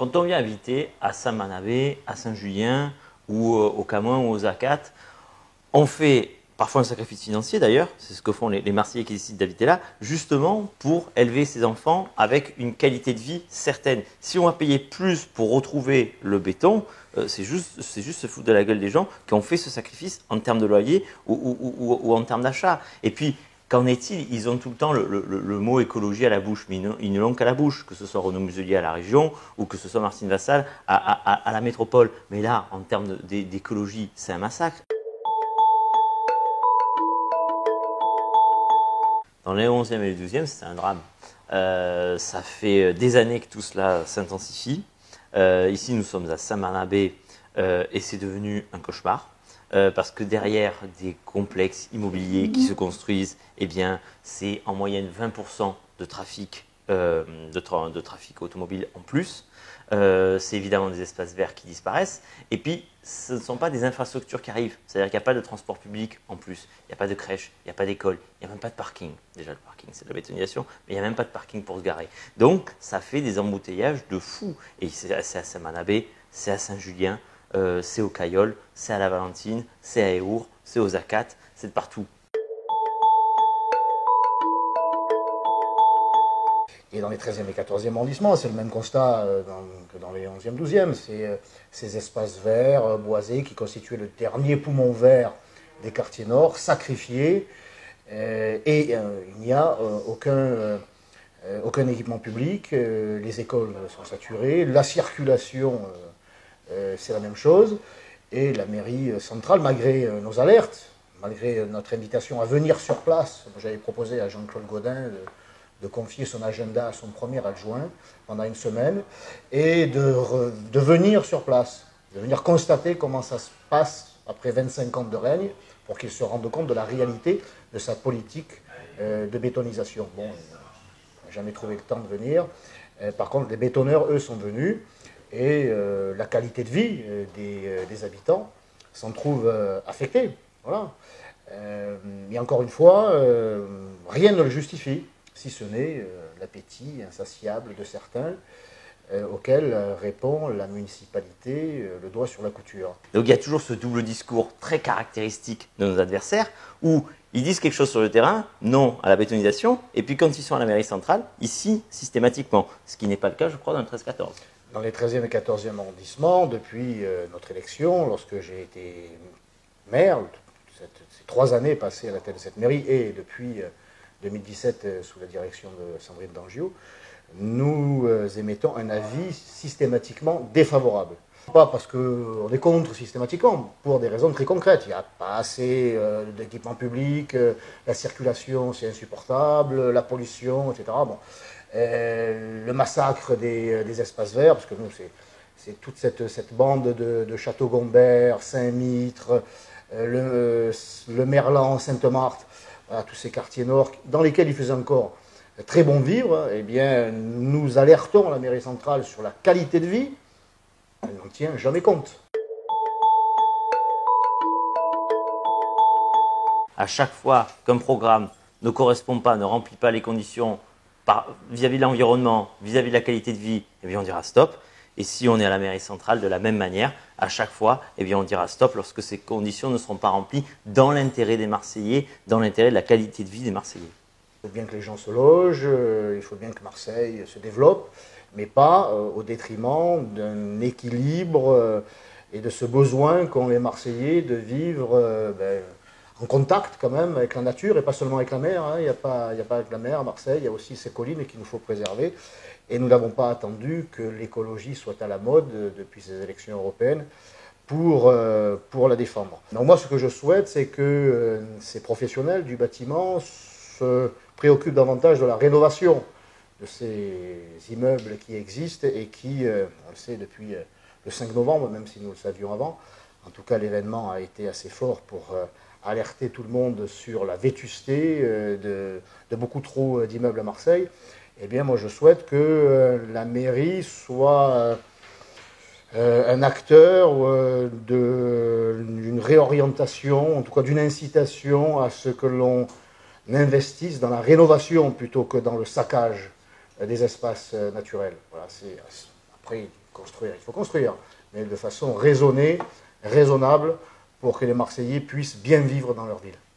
Quand on vient habiter à Saint-Manabé, à Saint-Julien ou au Camouin ou aux Acates, on fait parfois un sacrifice financier d'ailleurs, c'est ce que font les Marseillais qui décident d'habiter là, justement pour élever ses enfants avec une qualité de vie certaine. Si on va payer plus pour retrouver le béton, c'est juste se foutre de la gueule des gens qui ont fait ce sacrifice en termes de loyer ou en termes d'achat. Et puis, qu'en est-il? Ils ont tout le temps le mot écologie à la bouche, mais ils ne l'ont qu'à la bouche, que ce soit Renaud Muselier à la région ou que ce soit Martine Vassal à la métropole. Mais là, en termes d'écologie, c'est un massacre. Dans les 11e et les 12e, c'est un drame. Ça fait des années que tout cela s'intensifie. Ici, nous sommes à Saint-Manabé et c'est devenu un cauchemar. Parce que derrière des complexes immobiliers qui se construisent, eh bien, c'est en moyenne 20% de trafic, de trafic automobile en plus. C'est évidemment des espaces verts qui disparaissent. Et puis, ce ne sont pas des infrastructures qui arrivent. C'est-à-dire qu'il n'y a pas de transport public en plus. Il n'y a pas de crèche, il n'y a pas d'école, il n'y a même pas de parking. Déjà, le parking, c'est de la bétonisation, mais il n'y a même pas de parking pour se garer. Donc, ça fait des embouteillages de fou. Et c'est à Saint-Manabé, c'est à Saint-Julien, c'est au Caillol, c'est à la Valentine, c'est à Éour, c'est aux Acates, c'est de partout. Et dans les 13e et 14e arrondissements, c'est le même constat que dans les 11e, 12e. C'est ces espaces verts, boisés, qui constituaient le dernier poumon vert des quartiers nord, sacrifiés. Et il n'y a aucun équipement public. Les écoles sont saturées. La circulation, c'est la même chose. Et la mairie centrale, malgré nos alertes, malgré notre invitation à venir sur place, j'avais proposé à Jean-Claude Gaudin de confier son agenda à son premier adjoint pendant une semaine et de venir sur place, de venir constater comment ça se passe après 25 ans de règne pour qu'il se rende compte de la réalité de sa politique de bétonisation. Bon, il n'a jamais trouvé le temps de venir. Par contre, les bétonneurs, eux, sont venus et la qualité de vie des habitants s'en trouve affectée. Voilà. Et encore une fois, rien ne le justifie, si ce n'est l'appétit insatiable de certains auquel répond la municipalité le doigt sur la couture. Donc il y a toujours ce double discours très caractéristique de nos adversaires où ils disent quelque chose sur le terrain, non à la bétonisation, et puis quand ils sont à la mairie centrale, ici systématiquement, ce qui n'est pas le cas je crois dans le 13-14. Dans les 13e et 14e arrondissements, depuis notre élection, lorsque j'ai été maire, ces 3 années passées à la tête de cette mairie, et depuis 2017 sous la direction de Sandrine Dangiou, nous émettons un avis systématiquement défavorable. Pas parce qu'on est contre systématiquement, pour des raisons très concrètes. Il n'y a pas assez d'équipements publics, la circulation c'est insupportable, la pollution, etc. Bon. Le massacre des espaces verts, parce que nous c'est toute cette bande de Château-Gombert, Saint-Mitre, le Merlan, Sainte-Marthe, voilà, tous ces quartiers nord dans lesquels il faisait encore très bon vivre, eh bien, nous alertons la mairie centrale sur la qualité de vie. Elle n'en tient jamais compte. À chaque fois qu'un programme ne correspond pas, ne remplit pas les conditions vis-à-vis de l'environnement, vis-à-vis de la qualité de vie, eh bien on dira stop. Et si on est à la mairie centrale, de la même manière, à chaque fois, eh bien on dira stop lorsque ces conditions ne seront pas remplies dans l'intérêt des Marseillais, dans l'intérêt de la qualité de vie des Marseillais. Il faut bien que les gens se logent, il faut bien que Marseille se développe, mais pas au détriment d'un équilibre et de ce besoin qu'ont les Marseillais de vivre en contact quand même avec la nature et pas seulement avec la mer. Hein. Il n'y a pas avec la mer à Marseille, il y a aussi ces collines qu'il nous faut préserver. Et nous n'avons pas attendu que l'écologie soit à la mode depuis ces élections européennes pour la défendre. Donc moi, ce que je souhaite, c'est que ces professionnels du bâtiment se préoccupent davantage de la rénovation de ces immeubles qui existent et qui, on le sait depuis le 5 novembre, même si nous le savions avant, en tout cas l'événement a été assez fort pour alerter tout le monde sur la vétusté de beaucoup trop d'immeubles à Marseille. Eh bien, moi, je souhaite que la mairie soit un acteur d'une réorientation, en tout cas d'une incitation à ce que l'on investisse dans la rénovation plutôt que dans le saccage des espaces naturels. Voilà, Après, construire, il faut construire, mais de façon raisonnée, raisonnable, pour que les Marseillais puissent bien vivre dans leur ville.